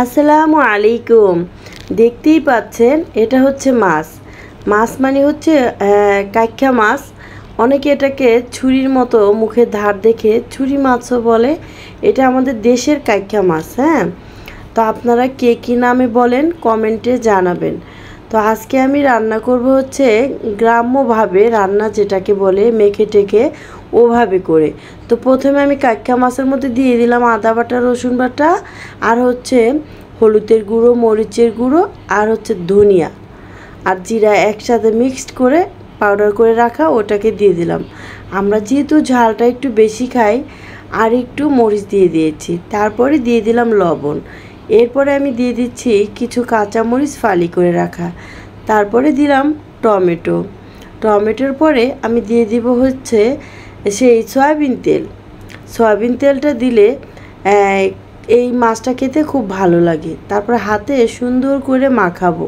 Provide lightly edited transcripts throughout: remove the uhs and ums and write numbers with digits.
আসসালামু আলাইকুম। দেখতেই পাচ্ছেন এটা হচ্ছে মাছ। মাছ মানে হচ্ছে কাইক্কা মাছ। অনেকে এটাকে ছুরির মতো মুখের ধার দেখে ছুরি মাছও বলে। এটা আমাদের দেশের কাইক্কা মাছ। হ্যাঁ, তো আপনারা কে কী নামে বলেন কমেন্টে জানাবেন। তো আজকে আমি রান্না করব হচ্ছে গ্রাম্যভাবে রান্না, যেটাকে বলে মেখে টেকে ওভাবে করে। তো প্রথমে আমি কাইক্কা মাছের মধ্যে দিয়ে দিলাম আদা বাটা, রসুন বাটা, আর হচ্ছে হলুদের গুঁড়ো, মরিচের গুঁড়ো, আর হচ্ছে ধনিয়া আর জিরা একসাথে মিক্সড করে পাউডার করে রাখা ওটাকে দিয়ে দিলাম। আমরা যেহেতু ঝালটা একটু বেশি খাই, আর একটু মরিচ দিয়ে দিয়েছি। তারপরে দিয়ে দিলাম লবণ। এরপরে আমি দিয়ে দিচ্ছি কিছু কাঁচামরিচ ফালি করে রাখা। তারপরে দিলাম টমেটো। টমেটোর পরে আমি দিয়ে দিব হচ্ছে সেই সয়াবিন তেল। সয়াবিন তেলটা দিলে এই মাছটা খেতে খুব ভালো লাগে। তারপর হাতে সুন্দর করে মাখাবো।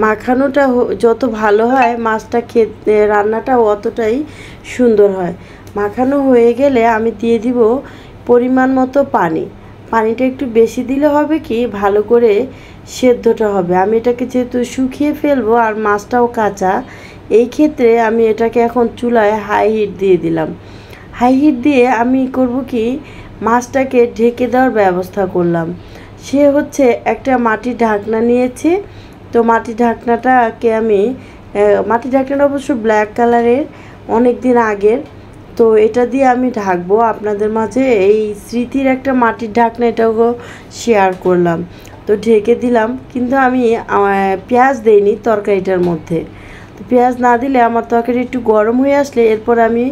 মাখানোটা যত ভালো হয় মাছটা খেতে, রান্নাটা অতটাই সুন্দর হয়। মাখানো হয়ে গেলে আমি দিয়ে দিব পরিমাণ মতো পানি। পানিটা একটু বেশি দিলে হবে কি, ভালো করে সেদ্ধটা হবে। আমি এটাকে যেহেতু শুকিয়ে ফেলবো আর মাছটাও কাঁচা, এই ক্ষেত্রে আমি এটাকে এখন চুলায় হাই হিট দিয়ে দিলাম। হাই হিট দিয়ে আমি করব কি, মাছটাকে ঢেকে দেওয়ার ব্যবস্থা করলাম। সে হচ্ছে একটা মাটির ঢাকনা নিয়েছি। তো মাটির ঢাকনাটাকে আমি মাটির ঢাকনাটা অবশ্য ব্ল্যাক কালারের, অনেক দিন আগের। তো এটা দিয়ে আমি ঢাকবো। আপনাদের মাঝে এই স্মৃতির একটা মাটির ঢাকনা, এটাও শেয়ার করলাম। তো ঢেকে দিলাম, কিন্তু আমি পেঁয়াজ দেইনি তরকারিটার মধ্যে। তো পেঁয়াজ না দিলে আমার তরকারি একটু গরম হয়ে আসলে এরপর আমি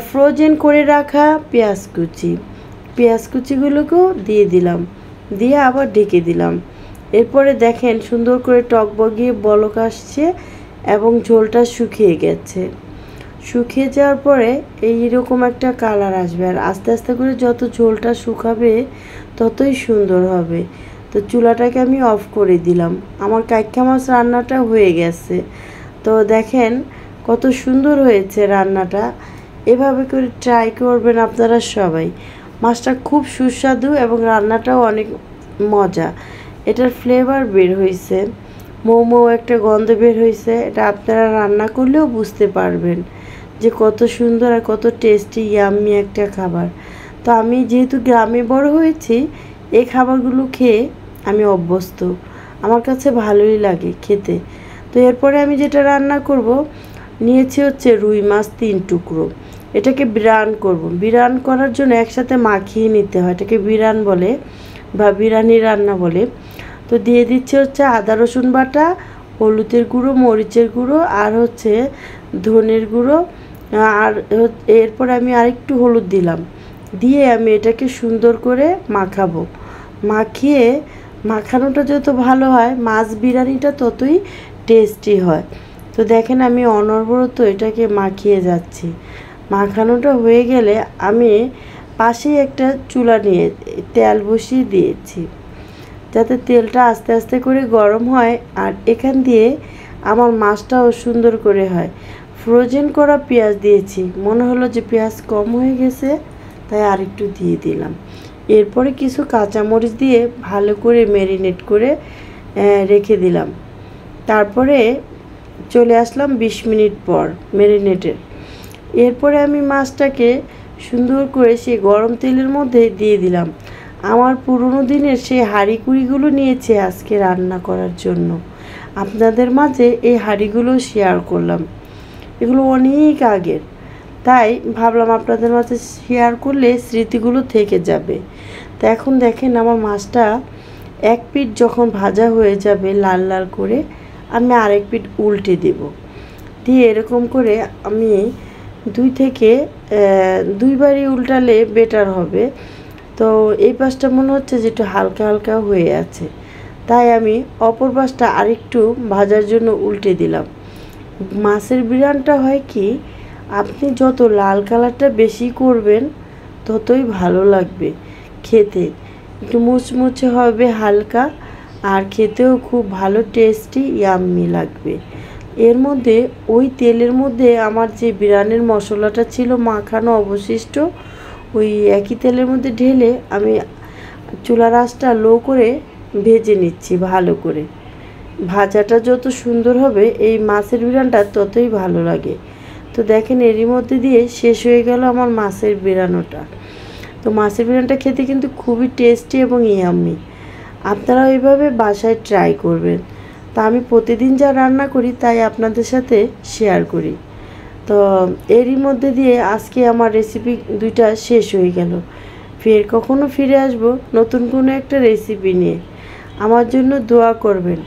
ফ্রোজেন করে রাখা পেঁয়াজ কুচিগুলোকেও দিয়ে দিলাম, দিয়ে আবার ঢেকে দিলাম। এরপরে দেখেন সুন্দর করে টকবগিয়ে বলক আসছে এবং ঝোলটা শুকিয়ে গেছে। শুকিয়ে যাওয়ার পরে এইরকম একটা কালার আসবে, আর আস্তে আস্তে করে যত ঝোলটা শুকাবে ততই সুন্দর হবে। তো চুলাটাকে আমি অফ করে দিলাম। আমার কাইক্কা মাছ রান্নাটা হয়ে গেছে। তো দেখেন কত সুন্দর হয়েছে রান্নাটা। এভাবে করে ট্রাই করবেন আপনারা সবাই। মাছটা খুব সুস্বাদু এবং রান্নাটাও অনেক মজা। এটার ফ্লেভার বের হয়েছে, মোমো একটা গন্ধ বের হয়েছে। এটা আপনারা রান্না করলেও বুঝতে পারবেন যে কত সুন্দর আর কত টেস্টি ইয়াম্মি একটা খাবার। তো আমি যেহেতু গ্রামে বড় হয়েছি, এই খাবারগুলো খেয়ে আমি অভ্যস্ত। আমার কাছে ভালোই লাগে খেতে। তো এরপরে আমি যেটা রান্না করব, নিয়েছি হচ্ছে রুই মাছ 3 টুকরো। এটাকে বিরান করব। বিরান করার জন্য একসাথে মাখিয়ে নিতে হয়, এটাকে বিরান বলে বা বিরানি রান্না বলে। তো দিয়ে দিচ্ছে হচ্ছে আদা রসুন বাটা, হলুদের গুঁড়ো, মরিচের গুঁড়ো, আর হচ্ছে ধনের গুঁড়ো, আর এরপর আমি আরেকটু হলুদ দিলাম। দিয়ে আমি এটাকে সুন্দর করে মাখাবো। মাখিয়ে মাখানোটা যত ভালো হয় মাছ বিরিয়ানিটা ততই টেস্টি হয়। তো দেখেন আমি অনবরত এটাকে মাখিয়ে যাচ্ছি। মাখানোটা হয়ে গেলে আমি পাশেই একটা চুলা নিয়ে তেল বসিয়ে দিয়েছি, যাতে তেলটা আস্তে আস্তে করে গরম হয় আর এখান দিয়ে আমার মাছটাও সুন্দর করে হয়। ফ্রোজেন করা পেঁয়াজ দিয়েছি, মনে হলো যে পেঁয়াজ কম হয়ে গেছে, তাই আরেকটু দিয়ে দিলাম। এরপরে কিছু কাঁচামরিচ দিয়ে ভালো করে ম্যারিনেট করে রেখে দিলাম। তারপরে চলে আসলাম 20 মিনিট পর ম্যারিনেটের। এরপরে আমি মাছটাকে সুন্দর করে সেই গরম তেলের মধ্যে দিয়ে দিলাম। আমার পুরনো দিনের সেই হাঁড়িকুড়িগুলো নিয়েছে আজকে রান্না করার জন্য। আপনাদের মাঝে এই হাঁড়িগুলো শেয়ার করলাম। এগুলো অনেক আগের, তাই ভাবলাম আপনাদের মাঝে শেয়ার করলে স্মৃতিগুলো থেকে যাবে। তো এখন দেখেন আমার মাছটা এক পিঠ যখন ভাজা হয়ে যাবে লাল লাল করে, আমি আরেক পিঠ উল্টে দেব। দিয়ে এরকম করে আমি 2 থেকে 2 বারই উল্টালে বেটার হবে। তো এই পাশটা মনে হচ্ছে যে একটু হালকা হালকা হয়ে আছে, তাই আমি অপর পাশটা আরেকটু ভাজার জন্য উল্টে দিলাম। মাছের বিরানটা হয় কি, আপনি যত লাল কালারটা বেশি করবেন ততই ভালো লাগবে খেতে। একটু মুচমুচে হবে হালকা, আর খেতেও খুব ভালো টেস্টি ইয়াম্মি লাগবে। এর মধ্যে ওই তেলের মধ্যে আমার যে বিরিয়ানির মশলাটা ছিল মাখানো অবশিষ্ট, ওই একই তেলের মধ্যে ঢেলে আমি চুলার আঁচটা লো করে ভেজে নিচ্ছি ভালো করে। ভাজাটা যত সুন্দর হবে এই মাছের বিরানটা ততই ভালো লাগে। তো দেখেন এরই মধ্যে দিয়ে শেষ হয়ে গেল আমার মাছের বিরানোটা। তো মাছের বিরানটা খেতে কিন্তু খুবই টেস্টি এবং ইয়াম্মি। আপনারা এইভাবে বাসায় ট্রাই করবেন। তা আমি প্রতিদিন যা রান্না করি তাই আপনাদের সাথে শেয়ার করি। তো এরই মধ্যে দিয়ে আজকে আমার রেসিপি দুইটা শেষ হয়ে গেল। কখনো ফিরে আসব নতুন কোনো একটা রেসিপি নিয়ে। আমার জন্য দোয়া করবেন।